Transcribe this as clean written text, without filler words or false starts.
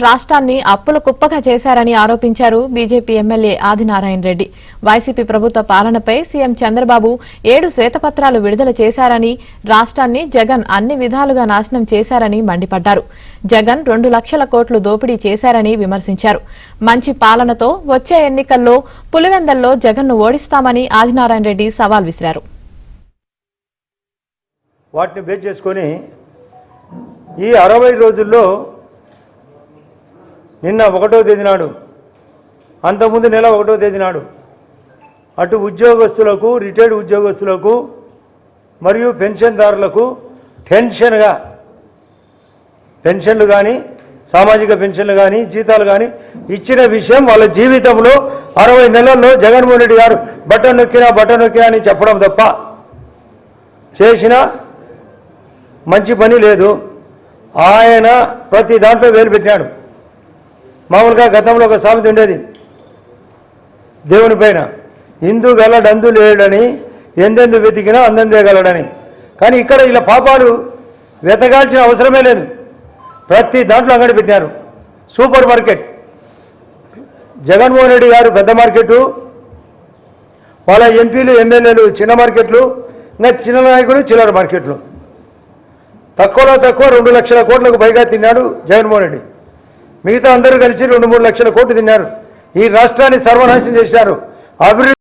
రాష్ట్రాన్ని అప్పుల కుప్పగా చేశారని ఆరోపించారు BJP MLA Adinarayana Reddy. YCP ప్రభుత్వ పాలనపై సీఎం చంద్రబాబు 7 శ్వేతపత్రాలు విడుదల చేశారని, రాష్ట్రాన్ని జగన్ అన్ని విధాలుగా నాశనం చేశారని మండిపడ్డారు. జగన్ 2 లక్షల కోట్లు దోపిడీ చేశారని విమర్శించారు. మంచి పాలనతో వచ్చే ఎన్నికల్లో పులివెందల్లో జగన్ను ఓడిస్తామని ఆదినారాయణ రెడ్డి సవాల్ విసిరారు. వాటిని బేస్ చేసుకొని ఈ 60 రోజుల్లో నిన్న 1వ తేదీ నాడు, అంతకుముందు నెల 1వ తేదీ నాడు అటు ఉద్యోగస్తులకు, రిటైర్డ్ ఉద్యోగస్తులకు మరియు పెన్షన్దారులకు టెన్షన్గా పెన్షన్లు కానీ, సామాజిక పెన్షన్లు కానీ, జీతాలు కానీ ఇచ్చిన విషయం వాళ్ళ జీవితంలో 60 నెలల్లో జగన్మోహన్ రెడ్డి గారు బటన్ నొక్కినా అని చెప్పడం తప్ప చేసిన మంచి పని లేదు. ఆయన ప్రతి దాంట్లో వేలు పెట్టాడు. మామూలుగా గతంలో ఒక సామెత ఉండేది దేవుని పైన, ఇందు గలడందు లేడని, ఎందెందు వెతికినా అందందేగలడని. కానీ ఇక్కడ ఇలా పాపాలు వెతకాల్సిన అవసరమే లేదు. ప్రతి దాంట్లో అంగడి పెట్టారు. సూపర్ మార్కెట్, జగన్మోహన్ రెడ్డి గారు పెద్ద మార్కెట్, వాళ్ళ ఎంపీలు ఎమ్మెల్యేలు చిన్న మార్కెట్లు, ఇంకా చిన్న నాయకులు చిల్లర మార్కెట్లు. తక్కువలో తక్కువ 2 లక్షల కోట్లకు పైగా తిన్నాడు జగన్మోహన్ రెడ్డి. మిగతా అందరూ కలిసి 2-3 లక్షల కోట్లు తిన్నారు. ఈ రాష్ట్రాన్ని సర్వనాశనం చేశారు. అభివృద్ధి